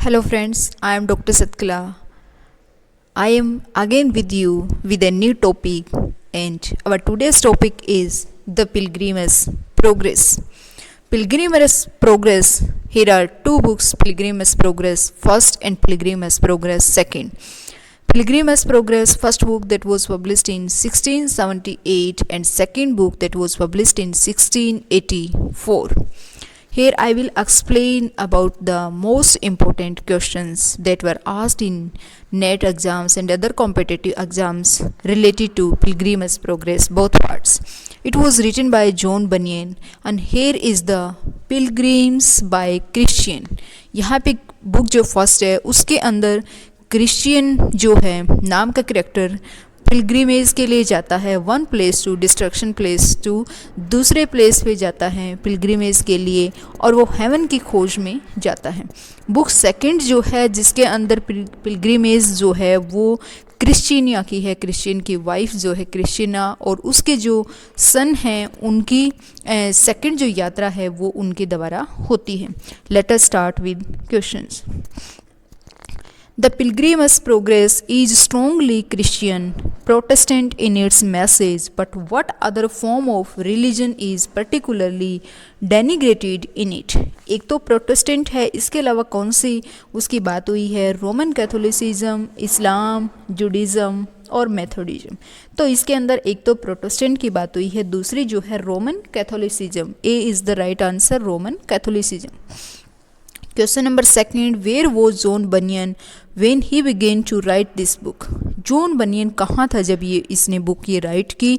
Hello friends, I am Dr. Satkala. I am again with you with a new topic, and our today's topic is the Pilgrim's Progress. Pilgrim's Progress. Here are two books, Pilgrim's Progress first and Pilgrim's Progress second. Pilgrim's Progress, first book that was published in 1678 and second book that was published in 1684. Here I will explain about the most important questions that were asked in NET exams and other competitive exams related to Pilgrim's Progress, both parts. It was written by John Bunyan and here is the Pilgrims by Christian. यहाँ पे book जो first है उसके अंदर Christian जो है नाम का करेक्टर पिलग्रिमेज के लिए जाता है one place to destruction place to दूसरे प्लेस पे जाता है पिलग्रिमेज के लिए और वो हेवन की खोज में जाता है। बुक सेकंड जो है जिसके अंदर पिलग्रिमेज जो है वो क्रिश्चियनिया की है, क्रिश्चियन की वाइफ जो है क्रिश्चियना और उसके जो सन हैं उनकी सेकंड जो यात्रा है वो उनके द्वारा होती है। Let us start with questions. The Pilgrim's Progress is strongly Christian, Protestant in its message, but what other form of religion is particularly denigrated in it? एक तो प्रोटेस्टेंट है, इसके अलावा कौन सी उसकी बात हुई है? रोमन कैथोलिसिज्म, इस्लाम, जुडिज़म और मेथोडिज्म। तो इसके अंदर एक तो प्रोटेस्टेंट की बात हुई है, दूसरी जो है Roman Catholicism. A is the right answer, Roman Catholicism. Question number second, where was John Bunyan when he began to write this book? John Bunyan कहाँ था जब इसने बुक ये राइट की?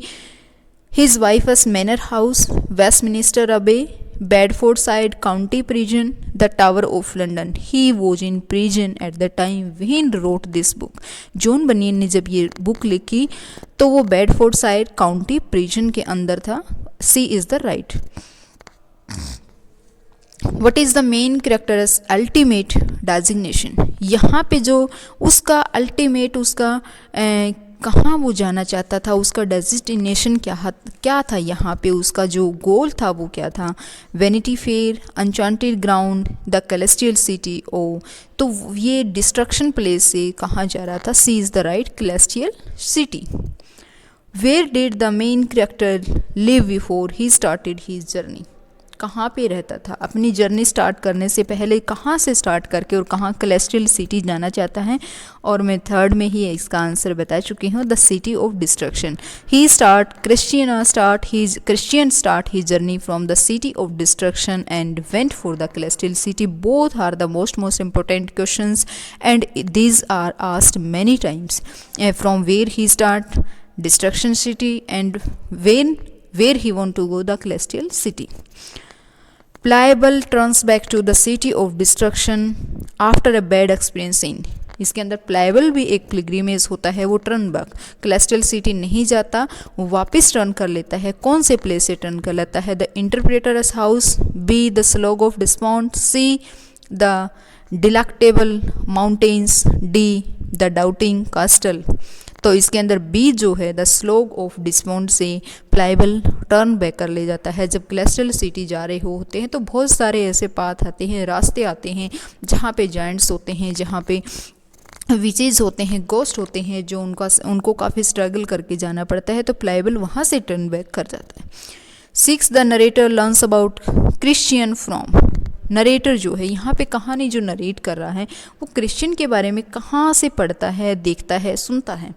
His wife's manor house, Westminster Abbey, Bedfordshire county prison, the Tower of London. He was in prison at the time when wrote this book. John Bunyan ने जब ये book लिखी तो वो Bedford side county prison के अंदर था। C is the right. What is the main characters ultimate designation? यहाँ पे जो उसका अल्टीमेट उसका कहाँ वो जाना चाहता था, उसका डेजिग्नेशन क्या था, यहाँ पे उसका जो गोल था वो क्या था? Vanity Fair, enchanted ground, the celestial city. ओ तो ये डिस्ट्रक्शन प्लेस से कहाँ जा रहा था? C is the right, celestial city. Where did the main character live before he started his journey? कहाँ पे रहता था? अपनी जर्नी स्टार्ट करने से पहले कहाँ से स्टार्ट करके और कहाँ कैलेस्टियल सिटी जाना चाहता है? और मैं थर्ड में ही इसका आंसर बता चुकी हूँ, the city of destruction. Christian start he journey from the city of destruction and went for the celestial city. Both are the most important questions and these are asked many times. From where he start destruction city and where he want to go the celestial city. Pliable turns back to the city of destruction after a bad experience in। इसके अंदर pliable भी एक pilgrimage होता है, वो turn back कैलेस्टियल city नहीं जाता, वो वापस टर्न कर लेता है। कौन से प्लेस से टर्न कर लेता है? The interpreter's house, B the slough of despond, C the delectable mountains, D the doubting castle. तो इसके अंदर बी जो है द स्लोग ऑफ डिस्पॉन्ड से प्लाइबल टर्न बैक कर ले जाता है। जब कैलेस्टियल सिटी जा रहे होते हैं तो बहुत सारे ऐसे पाथ आते हैं, रास्ते आते हैं जहाँ पे जाइंट्स होते हैं, जहाँ पे विचेज होते हैं, गोस्ट होते हैं, जो उनको काफ़ी स्ट्रगल करके जाना पड़ता है, तो प्लाइबल वहाँ से टर्न बैक कर जाता है। 6 the narrator learns about Christian from. Narrator जो है यहाँ पे कहानी जो नरेट कर रहा है वो क्रिश्चियन के बारे में कहाँ से पढ़ता है, देखता है, सुनता है?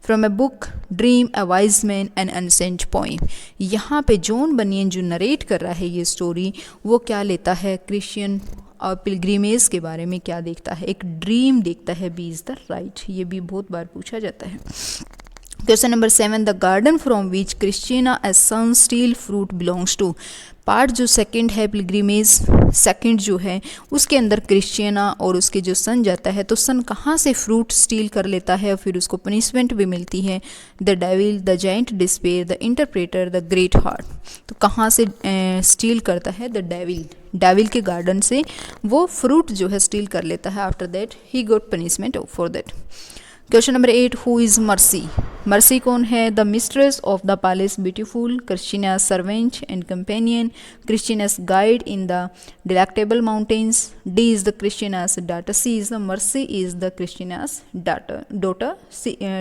From a book, dream, a wise man, an ancient poem. यहाँ पे जॉन बनियन जो नरेट कर रहा है ये स्टोरी वो क्या लेता है? क्रिश्चियन और पिलग्रिमेज के बारे में क्या देखता है? एक ड्रीम देखता है। B is the right. ये भी बहुत बार पूछा जाता है। Question number 7, the garden from which Christiana's sons steal fruit belongs to. Part जो सेकंड है पिलग्रिमेज सेकंड जो है उसके अंदर क्रिश्चियना और उसके जो सन जाता है तो सन कहाँ से फ्रूट स्टील कर लेता है, फिर उसको पनिशमेंट भी मिलती है। The devil, the giant despair, the interpreter, the great heart. तो कहाँ से स्टील करता है? द डेविल के गार्डन से वो फ्रूट जो है स्टील कर लेता है। After that he got punishment for that. Question number 8, who is Mercy? Mercy कौन है? The mistress of the Palace Beautiful, Christiana's servant and companion, Christiana's guide in the delectable mountains, D is the Christiana's daughter, C is the Mercy is the Christiana's daughter,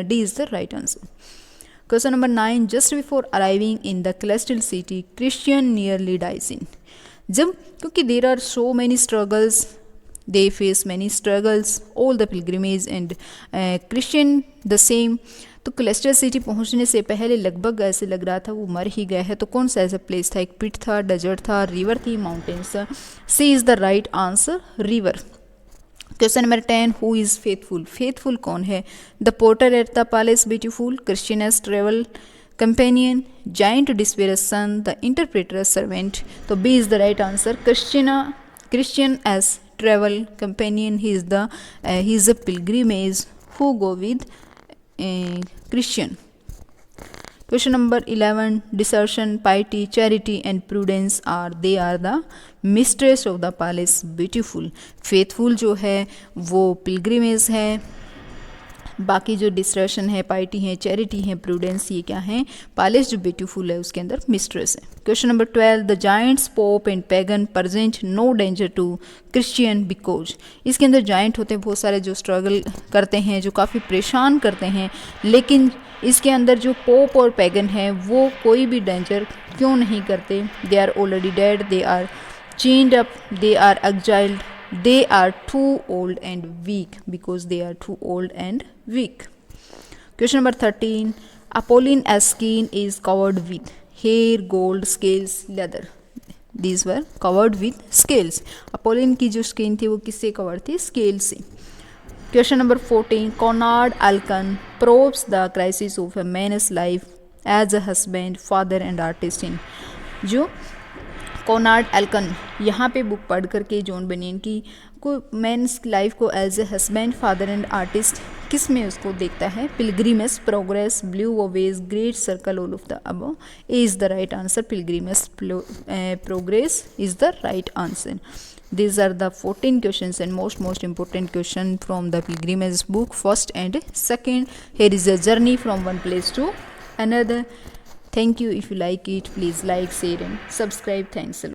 D is the right answer. Question number 9, just before arriving in the celestial city, Christian nearly dies in. जब क्योंकि there are so many struggles, they face many struggles, all the pilgrimage and Christian the same. तो क्लेस्टियल city पहुंचने से पहले लगभग ऐसे लग रहा था वो मर ही गया है. तो कौन सा ऐसा प्लेस था? एक पिट था, डेजर्ट था, रिवर थी, माउंटेन्स था. C is the right answer, river. Question number 10, who is Faithful? Faithful कौन है? The porter at the Palace Beautiful, Christiana's travel companion, giant despair's son, the interpreter servant. तो B is the right answer, Christian's travel companion. He is a pilgrimage who go with Christian. Question number 11, desertion, piety, charity and prudence they are the mistress of the palace beautiful. Faithful जो है वो pilgrimage है, बाकी जो डिस्ट्रेशन है, पाइटी है, charity है, prudence, ये क्या है? पैलेस जो ब्यूटीफुल है उसके अंदर मिस्ट्रेस है. Question number 12, the giants pope and pagan present no danger to Christian because. इसके अंदर जाइंट होते हैं बहुत सारे जो स्ट्रगल करते हैं, जो काफ़ी परेशान करते हैं, लेकिन इसके अंदर जो पोप और पैगन है वो कोई भी डेंजर क्यों नहीं करते? They are already dead, they are chained up, they are exiled, they are too old and weak, because they are too old and weak. Question number 13, Apolline's skin is covered with hair, gold, scales, leather. These were covered with scales. Apolline की जो skin थी वो किससे cover थी? Scale से. Question number 14, Conrad Alkan probes the crisis of a man's life as a husband, father and artist in. जो कॉनार्ड Alcon यहाँ पे बुक पढ़ करके जॉन बनियन की को मैंस लाइफ को as a husband, father and artist किस में उसको देखता है? Pilgrimage, progress, blue owls, great circle, all of the above. A is the right answer, pilgrimage progress is the right answer. These are the 14 questions and most important question from the pilgrimage book, first and second. Here is a journey from one place to another. Thank you. If you like it, please like, share and subscribe. Thanks a lot.